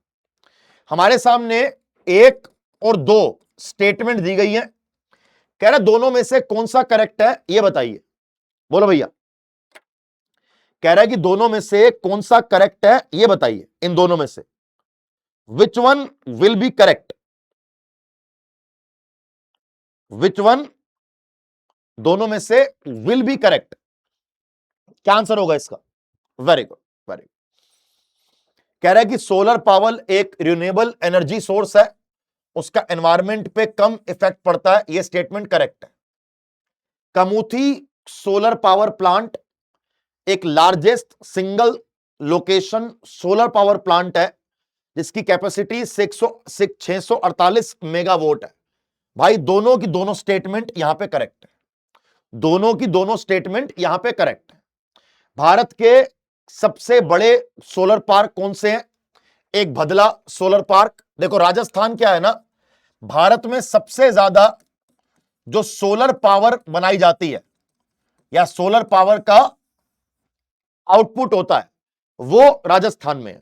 हमारे सामने एक और दो स्टेटमेंट दी गई है। कह रहा दोनों में से कौन सा करेक्ट है ये बताइए। बोलो भैया, कह रहा है कि दोनों में से कौन सा करेक्ट है ये बताइए। इन दोनों में से which one will be correct? Which one, दोनों में से विल बी करेक्ट, क्या आंसर होगा इसका? Very good, very good. कह रहा है कि सोलर पावर एक रिन्यूएबल एनर्जी सोर्स है, उसका एनवायरमेंट पे कम इफेक्ट पड़ता है, यह स्टेटमेंट करेक्ट है। कमुथी सोलर पावर प्लांट एक largest single location solar power plant है जिसकी कैपेसिटी 648 मेगावाट है। भाई दोनों की दोनों स्टेटमेंट यहां पे करेक्ट है। दोनों की दोनों स्टेटमेंट यहां पे करेक्ट है। भारत के सबसे बड़े सोलर पार्क कौन से हैं? एक भदला सोलर पार्क। देखो राजस्थान क्या है ना, भारत में सबसे ज्यादा जो सोलर पावर बनाई जाती है या सोलर पावर का आउटपुट होता है वो राजस्थान में है।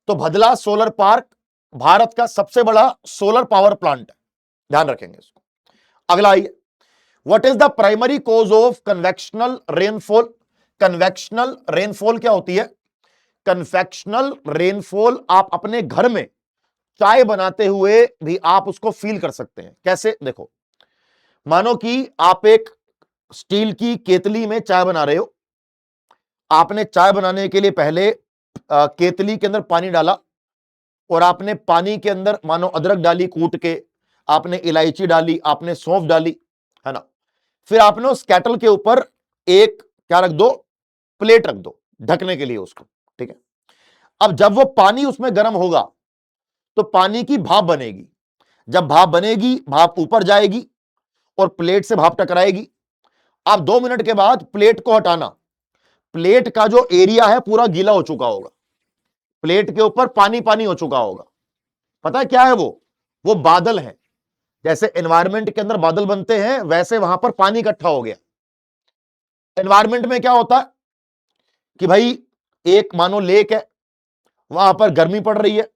तो भदला सोलर पार्क भारत का सबसे बड़ा सोलर पावर प्लांट है, ध्यान रखेंगे इसको। अगला आइए, what is the primary cause of convectional rainfall? Convectional rainfall क्या होती है? कन्वेक्शनल रेनफॉल आप अपने घर में चाय बनाते हुए भी आप उसको फील कर सकते हैं। कैसे? देखो, मानो कि आप एक स्टील की केतली में चाय बना रहे हो। आपने चाय बनाने के लिए पहले केतली के अंदर पानी डाला और आपने पानी के अंदर मानो अदरक डाली कूट के, आपने इलायची डाली, आपने सौंफ डाली, है ना। फिर आपने उस केटल के ऊपर एक क्या रख दो? प्लेट रख दो ढकने के लिए उसको, ठीक है। अब जब वो पानी उसमें गर्म होगा तो पानी की भाप बनेगी। जब भाप बनेगी, भाप ऊपर जाएगी और प्लेट से भाप टकराएगी। अब 2 मिनट के बाद प्लेट को हटाना, प्लेट का जो एरिया है पूरा गीला हो चुका होगा, प्लेट के ऊपर पानी पानी हो चुका होगा। पता है क्या है वो बादल है। जैसे एनवायरमेंट के अंदर बादल बनते हैं वैसे वहां पर पानी इकट्ठा हो गया। एनवायरमेंट में क्या होता है कि भाई एक मानो लेक है, वहां पर गर्मी पड़ रही है,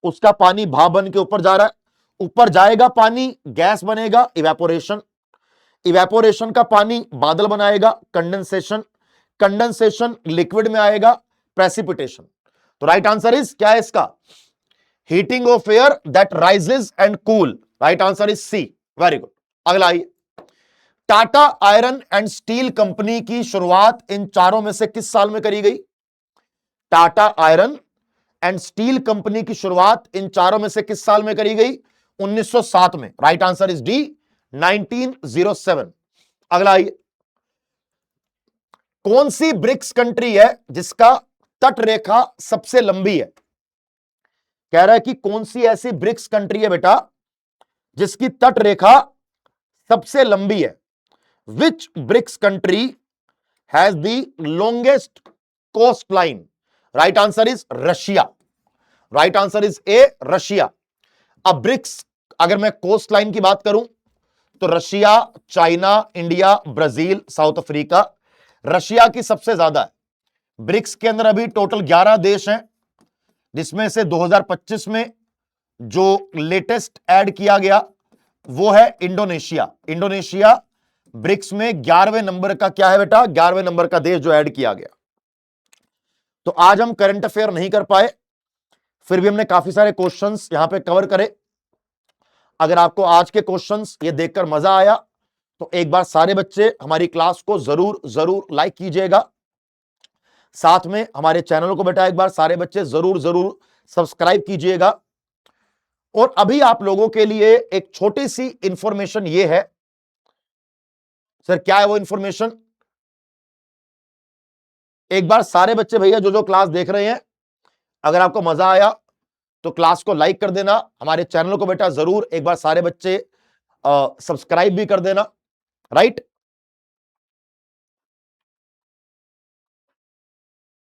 उसका पानी भाप बन के ऊपर जा रहा है। ऊपर जाएगा पानी, गैस बनेगा, इवेपोरेशन। इवेपोरेशन का पानी बादल बनाएगा, कंडेंसेशन। कंडेंसेशन लिक्विड में आएगा, प्रेसिपिटेशन। तो राइट आंसर इज क्या है इसका? Heating of air that rises and cool. Right answer is C. Very good. अगला आइए, Tata iron and steel company की शुरुआत इन चारों में से किस साल में करी गई? Tata iron and steel company की शुरुआत इन चारों में से किस साल में करी गई? 1907 में। Right answer is D, 1907। अगला आइए, कौन सी ब्रिक्स कंट्री है जिसका तट रेखा सबसे लंबी है? कह रहा है कि कौन सी ऐसी ब्रिक्स कंट्री है बेटा जिसकी तट रेखा सबसे लंबी है? Which BRICS country has the longest coast line? Right answer is Russia. Right answer is A, Russia. अब ब्रिक्स, अगर मैं कोस्ट लाइन की बात करूं तो Russia, China, India, Brazil, South Africa, Russia की सबसे ज्यादा है। ब्रिक्स के अंदर अभी टोटल 11 देश हैं, जिसमें से 2025 में जो लेटेस्ट ऐड किया गया वो है इंडोनेशिया। इंडोनेशिया ब्रिक्स में 11वें नंबर का क्या है बेटा? 11वें नंबर का देश जो ऐड किया गया। तो आज हम करंट अफेयर नहीं कर पाए, फिर भी हमने काफी सारे क्वेश्चंस यहां पे कवर करे। अगर आपको आज के क्वेश्चंस ये देखकर मजा आया तो एक बार सारे बच्चे हमारी क्लास को जरूर जरूर लाइक कीजिएगा। साथ में हमारे चैनल को बेटा एक बार सारे बच्चे जरूर जरूर सब्सक्राइब कीजिएगा। और अभी आप लोगों के लिए एक छोटी सी इंफॉर्मेशन ये है। सर क्या है वो इंफॉर्मेशन? एक बार सारे बच्चे भैया जो जो क्लास देख रहे हैं, अगर आपको मजा आया तो क्लास को लाइक कर देना, हमारे चैनल को बेटा जरूर एक बार सारे बच्चे सब्सक्राइब भी कर देना। राइट,